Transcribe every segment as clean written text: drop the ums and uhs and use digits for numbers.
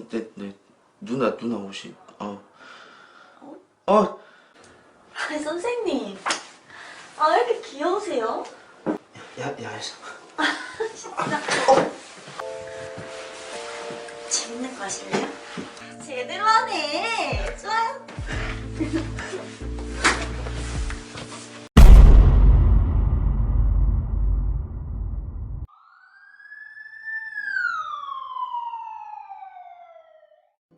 네, 누나 옷이. 아니, 선생님. 아, 왜 이렇게 귀여우세요? 야야야서. 진짜. 재밌는 거 하실래요? 제대로 하네. 좋아요.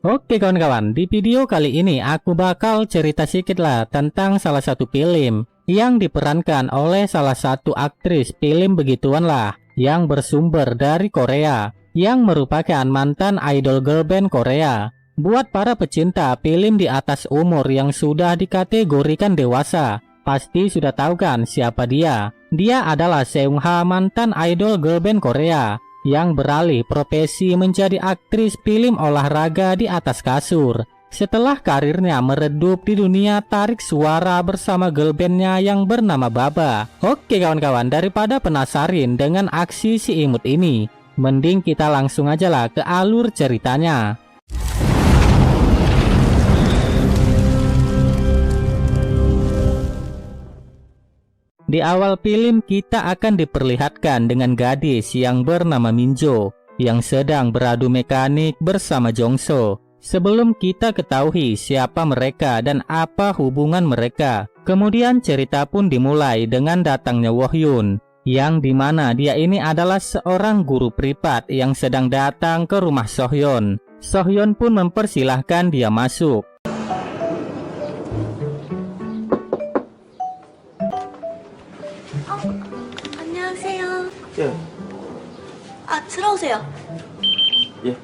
Oke kawan-kawan, di video kali ini aku bakal cerita sedikit lah tentang salah satu film yang diperankan oleh salah satu aktris film begituan lah yang bersumber dari Korea, yang merupakan mantan idol girl band Korea. Buat para pecinta film di atas umur yang sudah dikategorikan dewasa, pasti sudah tahu kan siapa dia. Dia adalah Seungha, mantan idol girl band Korea yang beralih profesi menjadi aktris film olahraga di atas kasur. Setelah karirnya meredup di dunia tarik suara bersama girl bandnya yang bernama Baba. Oke kawan-kawan, daripada penasaran dengan aksi si imut ini, mending kita langsung aja lah ke alur ceritanya. Di awal film kita akan diperlihatkan dengan gadis yang bernama Minjo yang sedang beradu mekanik bersama Jongso. Sebelum kita ketahui siapa mereka dan apa hubungan mereka, kemudian cerita pun dimulai dengan datangnya Wohyun, yang dimana dia ini adalah seorang guru privat yang sedang datang ke rumah Sohyeon. Sohyeon pun mempersilahkan dia masuk. 안녕하세요. 예. 들어오세요. 예.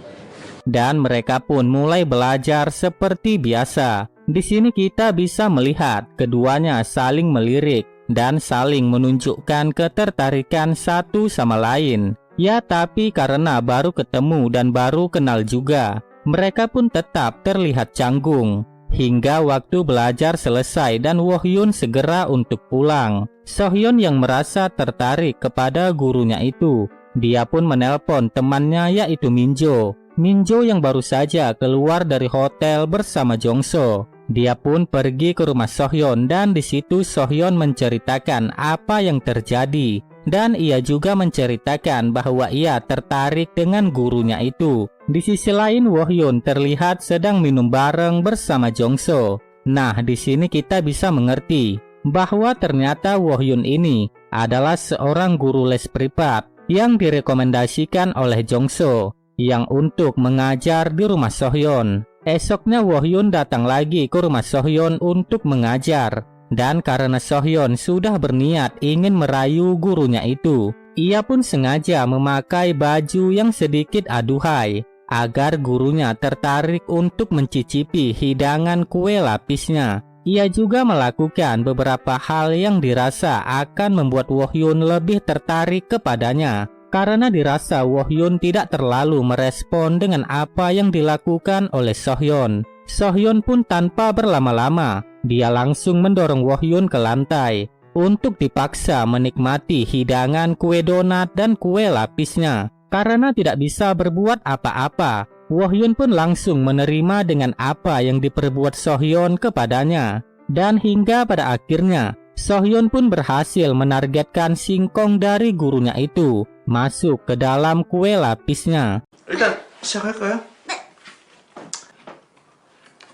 Dan mereka pun mulai belajar seperti biasa. Di sini kita bisa melihat keduanya saling melirik dan saling menunjukkan ketertarikan satu sama lain. Ya, tapi karena baru ketemu dan baru kenal juga, mereka pun tetap terlihat canggung. Hingga waktu belajar selesai dan Wohyun segera untuk pulang. Sohyeon yang merasa tertarik kepada gurunya itu, dia pun menelpon temannya yaitu Minjo. Minjo yang baru saja keluar dari hotel bersama Jongso. Dia pun pergi ke rumah Sohyeon dan di situ Sohyeon menceritakan apa yang terjadi. Dan ia juga menceritakan bahwa ia tertarik dengan gurunya itu. Di sisi lain Wohyun terlihat sedang minum bareng bersama Jongso. Nah, di sini kita bisa mengerti bahwa ternyata Wohyun ini adalah seorang guru les privat yang direkomendasikan oleh Jongso yang untuk mengajar di rumah Sohyeon. Esoknya Wohyun datang lagi ke rumah Sohyeon untuk mengajar. Dan karena Sohyeon sudah berniat ingin merayu gurunya itu, ia pun sengaja memakai baju yang sedikit aduhai agar gurunya tertarik untuk mencicipi hidangan kue lapisnya. Ia juga melakukan beberapa hal yang dirasa akan membuat Wohyun lebih tertarik kepadanya. Karena dirasa Wohyun tidak terlalu merespon dengan apa yang dilakukan oleh Sohyeon. Sohyeon pun tanpa berlama-lama, dia langsung mendorong Wohyun ke lantai untuk dipaksa menikmati hidangan kue donat dan kue lapisnya. Karena tidak bisa berbuat apa-apa, Wohyun pun langsung menerima dengan apa yang diperbuat Sohyeon kepadanya. Dan hingga pada akhirnya, Sohyeon pun berhasil menargetkan singkong dari gurunya itu masuk ke dalam kue lapisnya. 일단 시작할까요?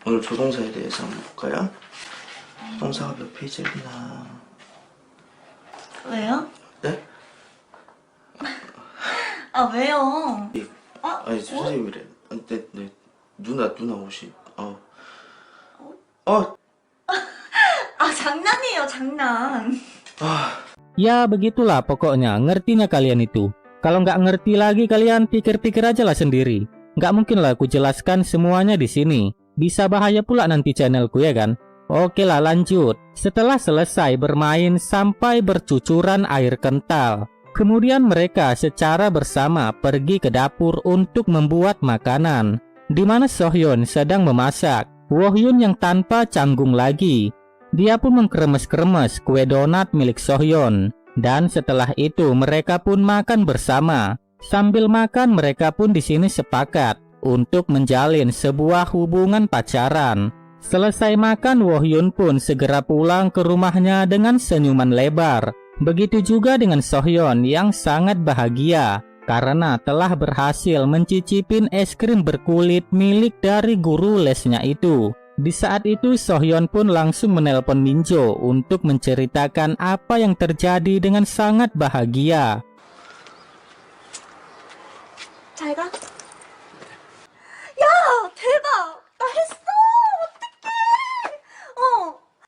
오늘 조동사에 대해서 한번 볼까요? 동사가 몇 페이지나? 왜요? 네? 왜요? 아니 선생님이래. 네, 누나 옷이. 장난이에요, 장난. Ya begitulah pokoknya, ngertinya kalian itu. Kalau nggak ngerti lagi kalian pikir-pikir aja lah sendiri. Nggak mungkin lah aku jelaskan semuanya di sini. Bisa bahaya pula nanti channelku ya kan. Oke lah lanjut. Setelah selesai bermain sampai bercucuran air kental, kemudian mereka secara bersama pergi ke dapur untuk membuat makanan. Di mana Sohyeon sedang memasak. Wohyun yang tanpa canggung lagi, dia pun mengkremes-kremes kue donat milik Sohyeon. Dan setelah itu mereka pun makan bersama. Sambil makan mereka pun di sini sepakat untuk menjalin sebuah hubungan pacaran. Selesai makan, Wohyun pun segera pulang ke rumahnya dengan senyuman lebar. Begitu juga dengan Sohyeon yang sangat bahagia karena telah berhasil mencicipin es krim berkulit milik dari guru lesnya itu. Di saat itu Sohyeon pun langsung menelpon Minjo untuk menceritakan apa yang terjadi dengan sangat bahagia. 잘 가. 야, 대박! 나 했어! 어떡해!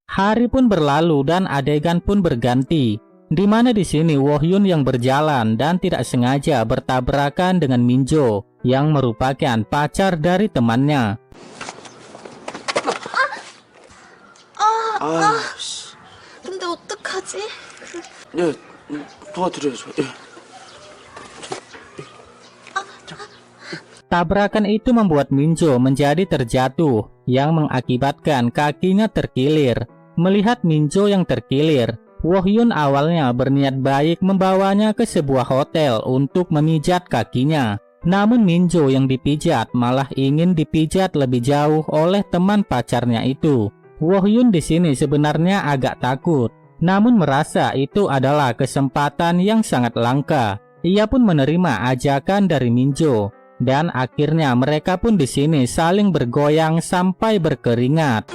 Hari pun berlalu dan adegan pun berganti, di mana di sini Wohyun yang berjalan dan tidak sengaja bertabrakan dengan Minjo yang merupakan pacar dari temannya. 근데 어떡하지? 예, 도와드려야죠. 예. Tabrakan itu membuat Minjo menjadi terjatuh yang mengakibatkan kakinya terkilir. Melihat Minjo yang terkilir, Wohyun awalnya berniat baik membawanya ke sebuah hotel untuk memijat kakinya. Namun Minjo yang dipijat malah ingin dipijat lebih jauh oleh teman pacarnya itu. Wohyun di sini sebenarnya agak takut, namun merasa itu adalah kesempatan yang sangat langka. Ia pun menerima ajakan dari Minjo. Dan akhirnya mereka pun di sini saling bergoyang sampai berkeringat.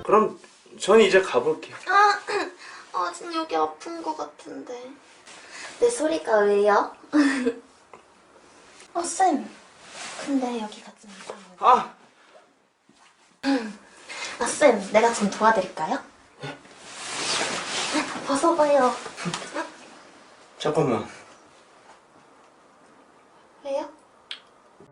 그럼 전 이제 가볼게요. 지금 여기 아픈 것 같은데. 내 소리가 왜요? 쌤. 근데 여기가 좀 이상해. 쌤, 내가 좀 도와드릴까요? 벗어봐요. 잠깐만. 왜요?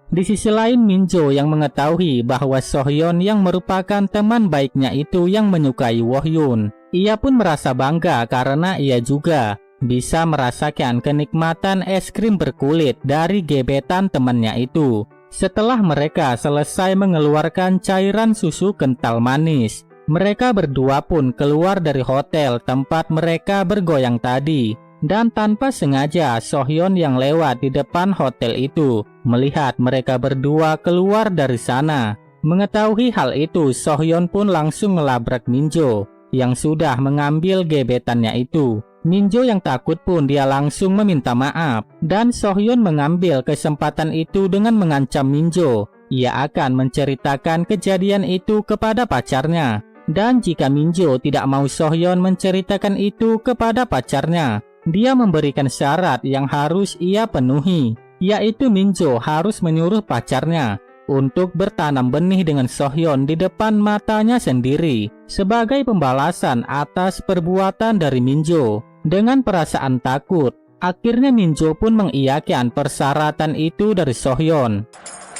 Di sisi lain, Minjo yang mengetahui bahwa Sohyeon yang merupakan teman baiknya itu yang menyukai Wohyun. Ia pun merasa bangga karena ia juga bisa merasakan kenikmatan es krim berkulit dari gebetan temannya itu. Setelah mereka selesai mengeluarkan cairan susu kental manis, mereka berdua pun keluar dari hotel tempat mereka bergoyang tadi. Dan tanpa sengaja Sohyeon yang lewat di depan hotel itu melihat mereka berdua keluar dari sana. Mengetahui hal itu, Sohyeon pun langsung melabrak Minjo yang sudah mengambil gebetannya itu. Minjo yang takut pun dia langsung meminta maaf. Dan Sohyeon mengambil kesempatan itu dengan mengancam Minjo. Ia akan menceritakan kejadian itu kepada pacarnya. Dan jika Minjo tidak mau Sohyeon menceritakan itu kepada pacarnya, dia memberikan syarat yang harus ia penuhi, yaitu Minjo harus menyuruh pacarnya untuk bertanam benih dengan Sohyeon di depan matanya sendiri sebagai pembalasan atas perbuatan dari Minjo. Dengan perasaan takut, akhirnya Minjo pun mengiyakan persyaratan itu dari Sohyeon.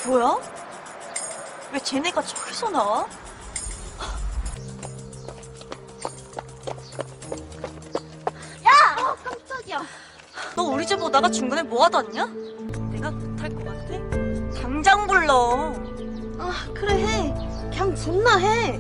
뭐야? 왜 쟤네가 저기서 나와? 깜짝이야. 너 우리 집 오다가 중간에 뭐 하다 왔냐? 내가 못할 것 같아? 당장 불러. 그래 해. 그냥 존나 해.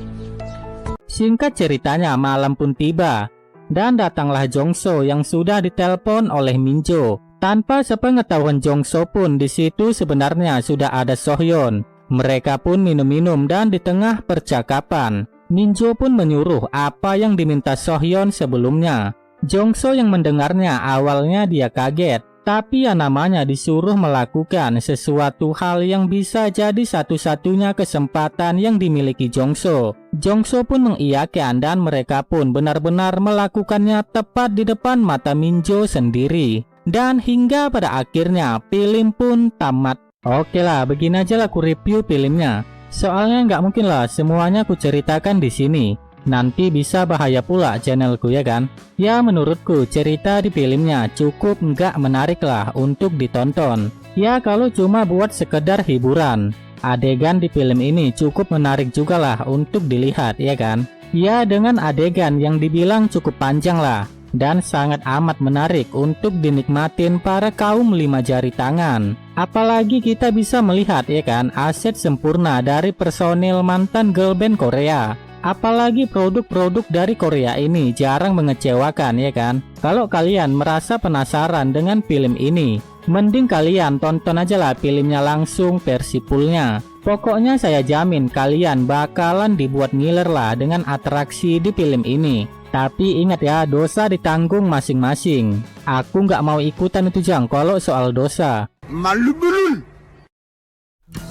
Singkat ceritanya, malam pun tiba dan datanglah Jongso yang sudah ditelepon oleh Minjo. Tanpa sepengetahuan Jongso pun di situ sebenarnya sudah ada Sohyeon. Mereka pun minum-minum dan di tengah percakapan, Minjo pun menyuruh apa yang diminta Sohyeon sebelumnya. Jongso yang mendengarnya awalnya dia kaget, tapi ya namanya disuruh melakukan sesuatu hal yang bisa jadi satu-satunya kesempatan yang dimiliki Jongso. Jongso pun mengiyakan dan mereka pun benar-benar melakukannya tepat di depan mata Minjo sendiri. Dan hingga pada akhirnya film pun tamat. Oke lah, begini aja lah aku review filmnya. Soalnya nggak mungkin lah semuanya aku ceritakan di sini. Nanti bisa bahaya pula channelku ya kan. Ya menurutku cerita di filmnya cukup nggak menarik lah untuk ditonton. Ya kalau cuma buat sekedar hiburan, adegan di film ini cukup menarik juga lah untuk dilihat ya kan. Ya dengan adegan yang dibilang cukup panjang lah dan sangat amat menarik untuk dinikmatin para kaum 5 jari tangan. Apalagi kita bisa melihat ya kan aset sempurna dari personil mantan girl band Korea. Apalagi produk-produk dari Korea ini jarang mengecewakan, ya kan? Kalau kalian merasa penasaran dengan film ini, mending kalian tonton aja lah filmnya langsung versi fullnya. Pokoknya saya jamin kalian bakalan dibuat ngiler lah dengan atraksi di film ini. Tapi ingat ya, dosa ditanggung masing-masing. Aku nggak mau ikutan itu Jang kalau soal dosa. Malu belum?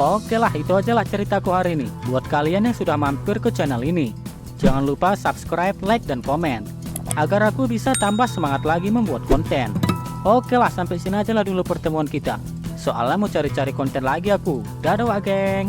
Oke lah, itu aja lah ceritaku hari ini. Buat kalian yang sudah mampir ke channel ini, jangan lupa subscribe, like, dan komen, agar aku bisa tambah semangat lagi membuat konten. Oke lah, sampai sini aja lah dulu pertemuan kita. Soalnya mau cari-cari konten lagi aku. Dadah wak geng.